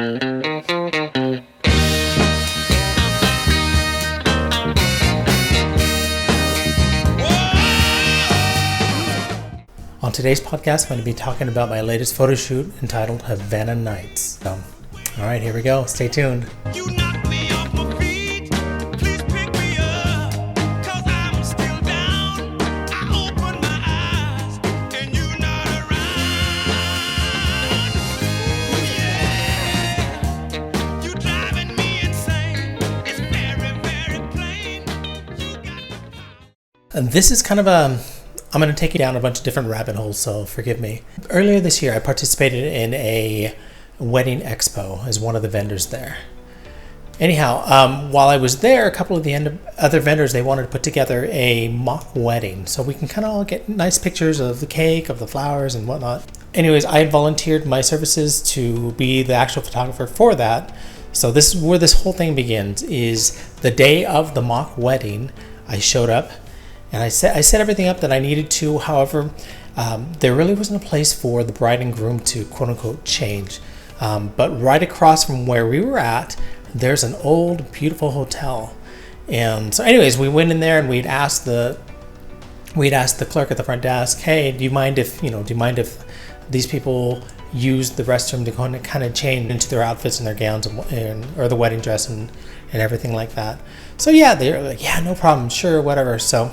On today's podcast, I'm going to be talking about my latest photo shoot entitled Havana Nights. So, all right, here we go. Stay tuned. You knock me off my feet. Please pick me up, 'cause I'm still down. I open my eyes and you're not around. Yeah, you driving me insane. It's very, very plain. You got And this is kind of I'm going to take you down a bunch of different rabbit holes, so forgive me. Earlier this year, I participated in a wedding expo as one of the vendors there. Anyhow, while I was there, a couple of the other vendors, they wanted to put together a mock wedding so we can kind of all get nice pictures of the cake, of the flowers and whatnot. Anyways, I had volunteered my services to be the actual photographer for that. So this is where this whole thing begins, is the day of the mock wedding. I showed up and I set everything up that I needed to. However, there really wasn't a place for the bride and groom to quote unquote change. But right across from where we were at, there's an old, beautiful hotel. And so anyways, we went in there and we'd asked the clerk at the front desk, hey, do you mind if these people use the restroom to kind of change into their outfits and their gowns or the wedding dress and everything like that? So yeah, they were like, yeah, no problem, sure, whatever. So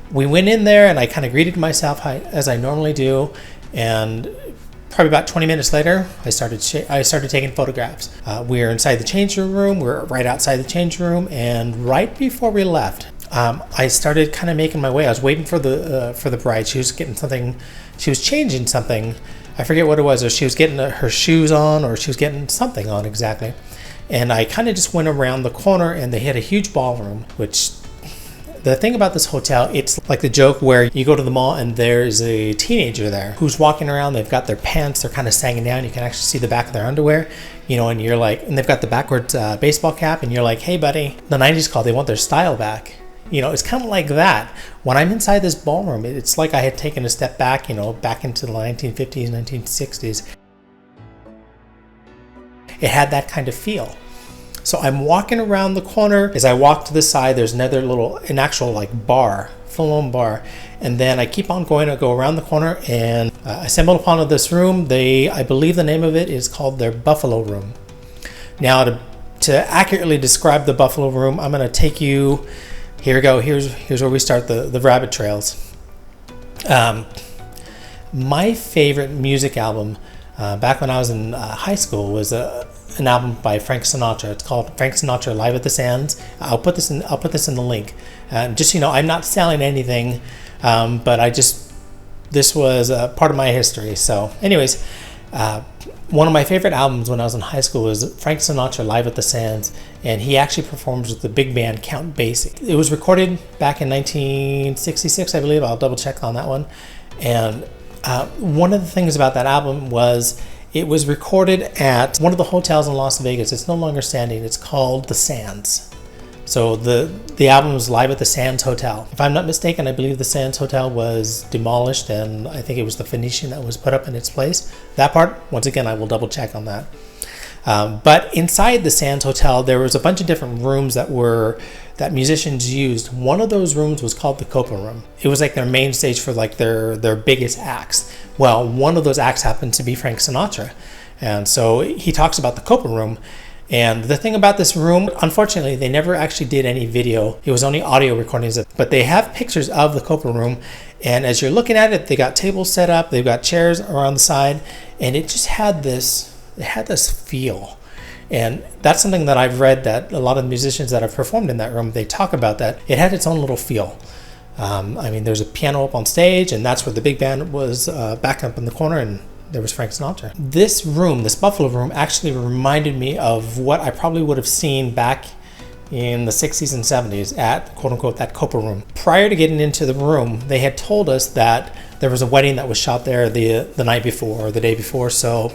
we went in there and I kind of greeted myself as I normally do, and probably about 20 minutes later, I started taking photographs. We were inside the changing room. We were right outside the changing room, and right before we left, I started kind of making my way. I was waiting for the bride. She was getting something. She was changing something. I forget what it was. Or she was getting her shoes on, or she was getting something on exactly. And I kind of just went around the corner, and they had a huge ballroom, which. The thing about this hotel, it's like the joke where you go to the mall and there's a teenager there who's walking around. They've got their pants, they're kind of sagging down. You can actually see the back of their underwear, and you're like, and they've got the backwards baseball cap, and you're like, hey buddy, the 90s call, they want their style back. It's kind of like that. When I'm inside this ballroom, it's like I had taken a step back, back into the 1950s, 1960s. It had that kind of feel. So I'm walking around the corner. As I walk to the side, there's an actual like bar, full-on bar. And then I keep on going. I go around the corner and I stumble upon this room. I believe the name of it is called their Buffalo Room. Now to accurately describe the Buffalo Room, I'm going to take you, here we go. Here's where we start the rabbit trails. My favorite music album back when I was in high school was an album by Frank Sinatra. It's called Frank Sinatra Live at the Sands. I'll put this in the link. Just I'm not selling anything, but this was part of my history. So, anyways, one of my favorite albums when I was in high school was Frank Sinatra Live at the Sands, and he actually performs with the big band Count Basie. It was recorded back in 1966, I believe. I'll double check on that one. And one of the things about that album was it was recorded at one of the hotels in Las Vegas. It's no longer standing. It's called the Sands. So the album was Live at the Sands Hotel. If I'm not mistaken, I believe the Sands Hotel was demolished, and I think it was the Phoenician that was put up in its place. That part, once again, I will double check on that. But inside the Sands Hotel, there was a bunch of different rooms that musicians used. One of those rooms was called the Copa Room. It was like their main stage for like their biggest acts. Well, one of those acts happened to be Frank Sinatra. And so he talks about the Copa Room. And the thing about this room, unfortunately, they never actually did any video. It was only audio recordings. But they have pictures of the Copa Room. And as you're looking at it, they got tables set up. They've got chairs around the side. And it just had this feel. And that's something that I've read that a lot of musicians that have performed in that room, they talk about that. It had its own little feel. There's a piano up on stage, and that's where the big band was back up in the corner, and there was Frank Sinatra. This room, this Buffalo Room, actually reminded me of what I probably would have seen back in the 60s and 70s at, quote-unquote, that Copa Room. Prior to getting into the room, they had told us that there was a wedding that was shot there the night before or the day before. So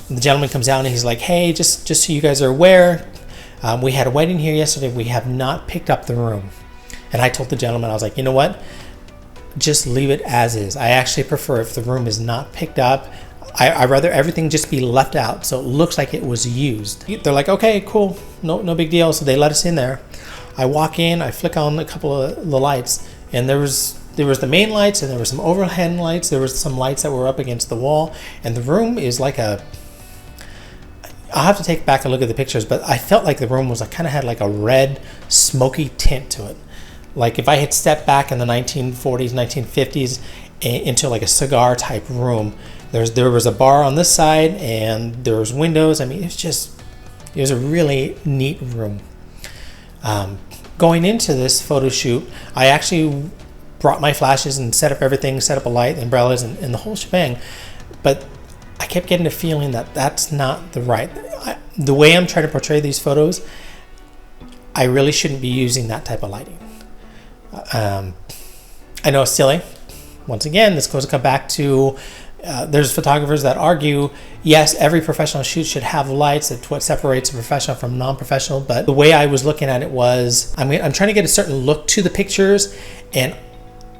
the gentleman comes down and he's like, hey, just so you guys are aware, we had a wedding here yesterday. We have not picked up the room. And I told the gentleman, I was like, you know what? Just leave it as is. I actually prefer if the room is not picked up. I'd rather everything just be left out so it looks like it was used. They're like, okay, cool, no big deal. So they let us in there. I walk in, I flick on a couple of the lights, and there was the main lights, and there were some overhead lights. There was some lights that were up against the wall, and the room is like a, I'll have to take back a look at the pictures, but I felt like the room was like, kind of had like a red smoky tint to it. Like if I had stepped back in the 1940s, 1950s into like a cigar type room. There was a bar on this side, and there was windows. I mean, it was a really neat room. Going into this photo shoot, I actually brought my flashes and set up everything, set up a light, umbrellas, and the whole shebang. But I kept getting the feeling that that's not the the way I'm trying to portray these photos, I really shouldn't be using that type of lighting. I know it's silly. Once again, this goes to come back to there's photographers that argue, yes, every professional shoot should have lights. It's what separates a professional from non-professional. But the way I was looking at it was, I'm trying to get a certain look to the pictures, and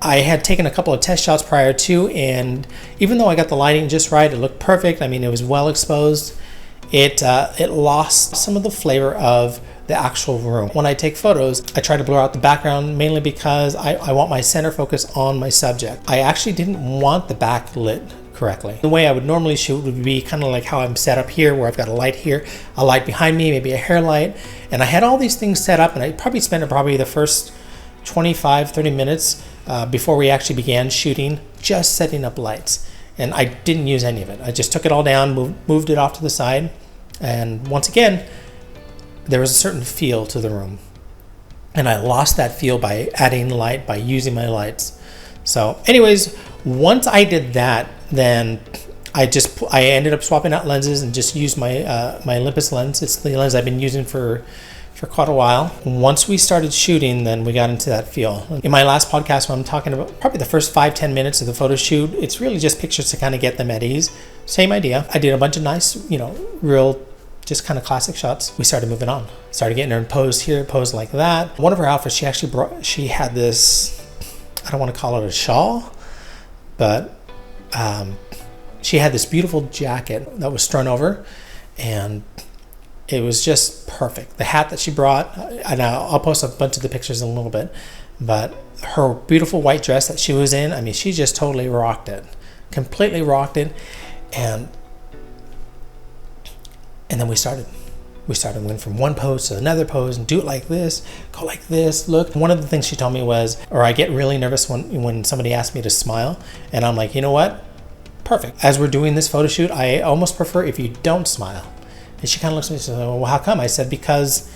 I had taken a couple of test shots prior to, and even though I got the lighting just right, it looked perfect. I mean, it was well exposed. It lost some of the flavor of the actual room. When I take photos, I try to blur out the background, mainly because I want my center focus on my subject. I actually didn't want the back lit correctly. The way I would normally shoot would be kind of like how I'm set up here, where I've got a light here, a light behind me, maybe a hair light, and I had all these things set up, and I probably spent the first 25-30 minutes before we actually began shooting just setting up lights, and I didn't use any of it. I just took it all down, moved it off to the side, and once again, there was a certain feel to the room, and I lost that feel by adding light, by using my lights. So anyways, once I did that, then I ended up swapping out lenses and just used my my Olympus lens. It's the lens I've been using for quite a while. Once we started shooting, then we got into that feel. In my last podcast, when I'm talking about probably the first 5-10 minutes of the photo shoot, it's really just pictures to kind of get them at ease. Same idea. I did a bunch of nice, real, just kind of classic shots. We started moving on. Started getting her in pose here, pose like that. One of her outfits, she had this, I don't want to call it a shawl, but she had this beautiful jacket that was thrown over, and it was just perfect. The hat that she brought, and I'll post a bunch of the pictures in a little bit, but her beautiful white dress that she was in, I mean, she just totally rocked it. Completely rocked it. And then we started. Went from one pose to another pose and do it like this, go like this, look. One of the things she told me was, or I get really nervous when somebody asks me to smile, and I'm like, you know what? Perfect. As we're doing this photo shoot, I almost prefer if you don't smile. And she kind of looks at me and says, well, how come? I said, because,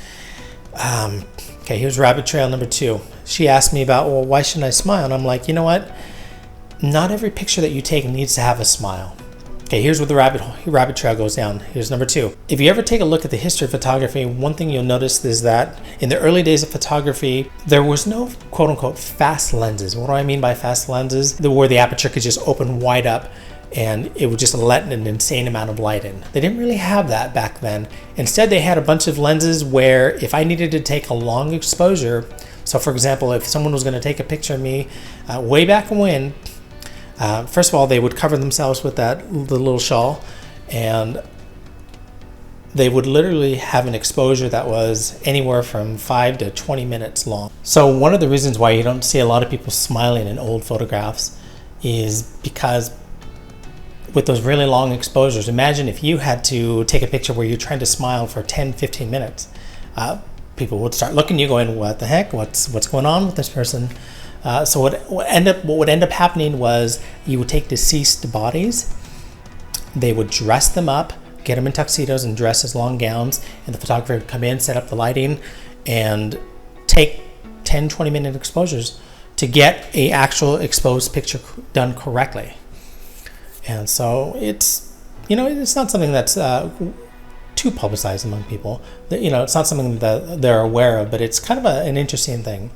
okay, here's rabbit trail number 2. She asked me about, well, why shouldn't I smile? And I'm like, you know what? Not every picture that you take needs to have a smile. Okay, here's where the rabbit trail goes down. Here's number 2. If you ever take a look at the history of photography, one thing you'll notice is that in the early days of photography, there was no quote-unquote fast lenses. What do I mean by fast lenses? Where the aperture could just open wide up, and it would just let an insane amount of light in. They didn't really have that back then. Instead, they had a bunch of lenses where if I needed to take a long exposure, so for example, if someone was going to take a picture of me way back when, first of all, they would cover themselves with the little shawl, and they would literally have an exposure that was anywhere from 5 to 20 minutes long. So one of the reasons why you don't see a lot of people smiling in old photographs is because with those really long exposures, imagine if you had to take a picture where you're trying to smile for 10-15 minutes. People would start looking at you going, what the heck? What's going on with this person? So what would end up happening was you would take deceased bodies, they would dress them up, get them in tuxedos and dress as long gowns, and the photographer would come in, set up the lighting, and take 10-20 minute exposures to get a actual exposed picture done correctly. And so it's not something that's too publicized among people. It's not something that they're aware of, but it's kind of an interesting thing.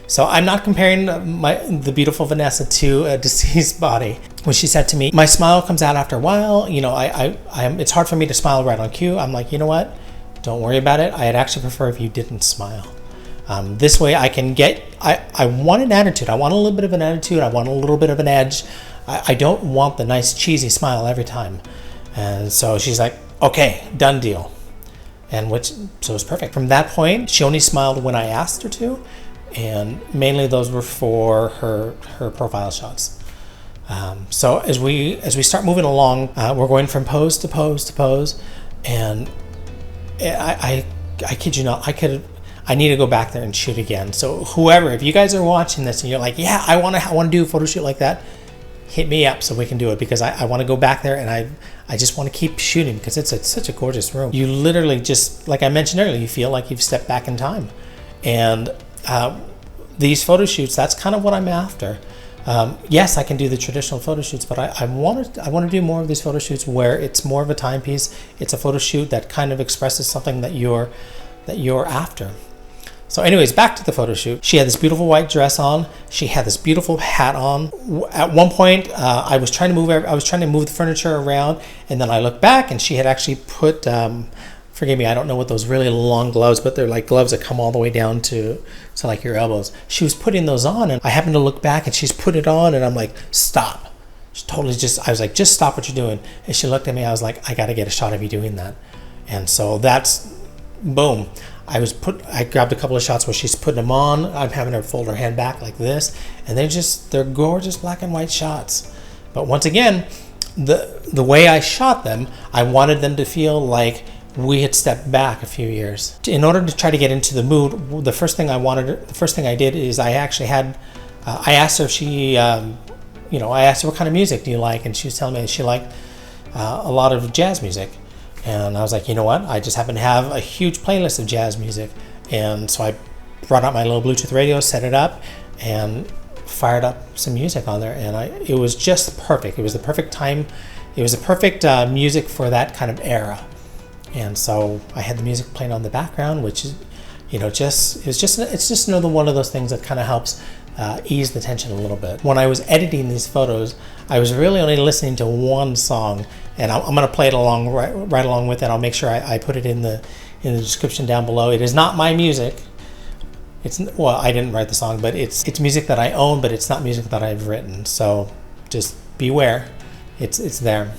So I'm not comparing the beautiful Vanessa to a deceased body. When she said to me, my smile comes out after a while, it's hard for me to smile right on cue. I'm like, you know what? Don't worry about it. I'd actually prefer if you didn't smile. This way I can I want an attitude. I want a little bit of an attitude. I want a little bit of an edge. I don't want the nice cheesy smile every time. And so she's like, okay, done deal. And so it was perfect. From that point, she only smiled when I asked her to, and mainly those were for her profile shots. So as we start moving along, we're going from pose to pose to pose, and I kid you not, I need to go back there and shoot again. So whoever, if you guys are watching this and you're like, yeah, I want to do a photo shoot like that, hit me up so we can do it, because I want to go back there, and I just want to keep shooting because it's such a gorgeous room. You literally just, like I mentioned earlier, you feel like you've stepped back in time. And these photo shoots, that's kind of what I'm after. Yes, I can do the traditional photo shoots, but I want to do more of these photo shoots where it's more of a timepiece. It's a photo shoot that kind of expresses something that you're after. So anyways, back to the photo shoot. She had this beautiful white dress on. She had this beautiful hat on. At one point, I was trying to move the furniture around, and then I looked back, and she had actually put, forgive me, I don't know what those really long gloves, but they're like gloves that come all the way down to like your elbows. She was putting those on, and I happened to look back, and she's put it on, and I'm like, stop. She totally I was like, just stop what you're doing. And she looked at me. I was like, I got to get a shot of you doing that. And so that's, boom. I grabbed a couple of shots where she's putting them on. I'm having her fold her hand back like this, and they're gorgeous black and white shots. But once again, the way I shot them, I wanted them to feel like we had stepped back a few years. In order to try to get into the mood, the first thing I did is I asked her if she, I asked her what kind of music do you like, and she was telling me that she liked a lot of jazz music. And I was like, you know what? I just happen to have a huge playlist of jazz music. And so I brought out my little Bluetooth radio, set it up, and fired up some music on there. And it was just perfect. It was the perfect time. It was the perfect music for that kind of era. And so I had the music playing on the background, which is, it's just another one of those things that kind of helps ease the tension a little bit. When I was editing these photos, I was really only listening to one song, and I'm going to play it along right along with it. I'll make sure I put it in the description down below. It is not my music. I didn't write the song, but it's music that I own, but it's not music that I've written. So just beware. It's there.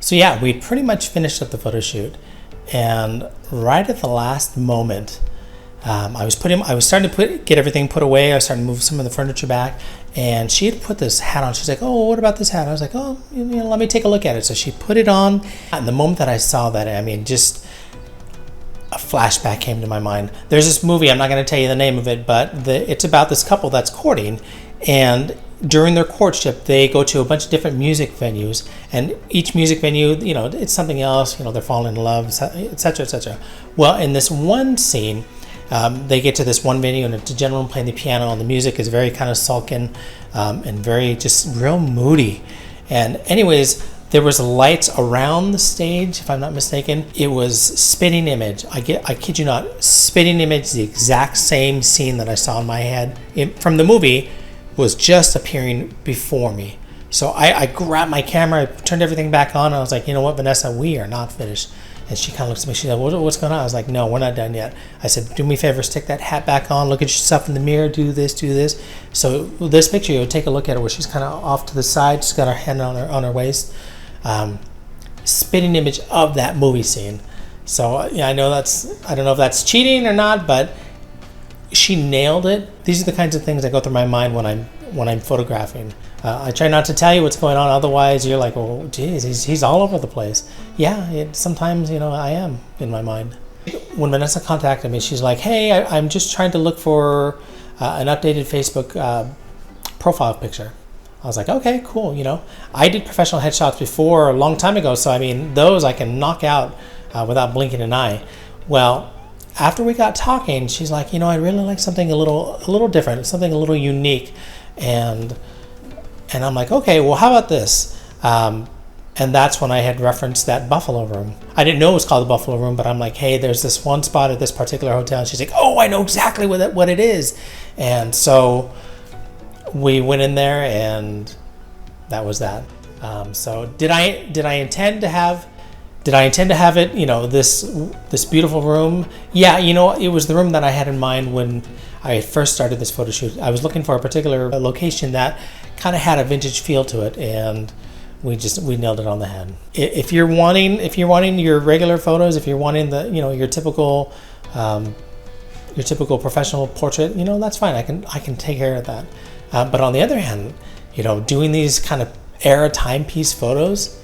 So yeah, we pretty much finished up the photo shoot, and right at the last moment, I was starting to get everything put away. I was starting to move some of the furniture back, and she had put this hat on. She's like, "Oh, what about this hat?" I was like, "Oh, let me take a look at it." So she put it on, and the moment that I saw that, just a flashback came to my mind. There's this movie, I'm not going to tell you the name of it, but it's about this couple that's courting, and during their courtship, they go to a bunch of different music venues, and each music venue, it's something else. They're falling in love, etc., etc. Well, in this one scene, they get to this one venue, and it's a gentleman playing the piano, and the music is very kind of sullen and very just real moody. And anyways, there was lights around the stage, if I'm not mistaken. It was spitting image. I kid you not, spitting image, the exact same scene that I saw in my head from the movie was just appearing before me. So I grabbed my camera, I turned everything back on, and I was like, you know what, Vanessa, we are not finished. And she kind of looks at me, she said, what's going on? I was like, no, we're not done yet. I said, do me a favor, stick that hat back on, look at yourself in the mirror, do this. So this picture, you'll take a look at her where she's kind of off to the side, she's got her hand on her waist. Spitting image of that movie scene. So yeah, I don't know if that's cheating or not, but she nailed it. These are the kinds of things that go through my mind when I'm photographing. I try not to tell you what's going on, otherwise you're like, oh geez, he's all over the place. Yeah, sometimes I am in my mind. When Vanessa contacted me, she's like, hey, I'm just trying to look for an updated Facebook profile picture. I was like, okay, cool. I did professional headshots before a long time ago, so I mean, those I can knock out without blinking an eye. Well, after we got talking, she's like, I really like something a little different, something a little unique, and I'm like, okay, well, how about this? And that's when I had referenced that Buffalo Room. I didn't know it was called the Buffalo Room, but I'm like, hey, there's this one spot at this particular hotel. And she's like, oh, I know exactly what it is. And so we went in there, and that was that. So did I intend to have it, this beautiful room? Yeah, it was the room that I had in mind when I first started this photo shoot. I was looking for a particular location that kind of had a vintage feel to it, and we nailed it on the head. If you're wanting your regular photos, if you're wanting your typical professional portrait, that's fine. I can take care of that. But on the other hand, doing these kind of era timepiece photos,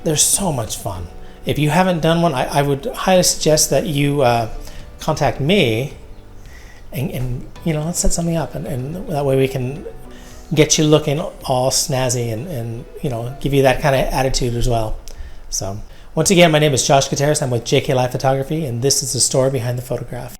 they're so much fun. If you haven't done one, I would highly suggest that you contact me, and let's set something up, and that way we can get you looking all snazzy and give you that kind of attitude as well. So once again, my name is Josh Gutierrez. I'm with JK Live Photography, and this is the story behind the photograph.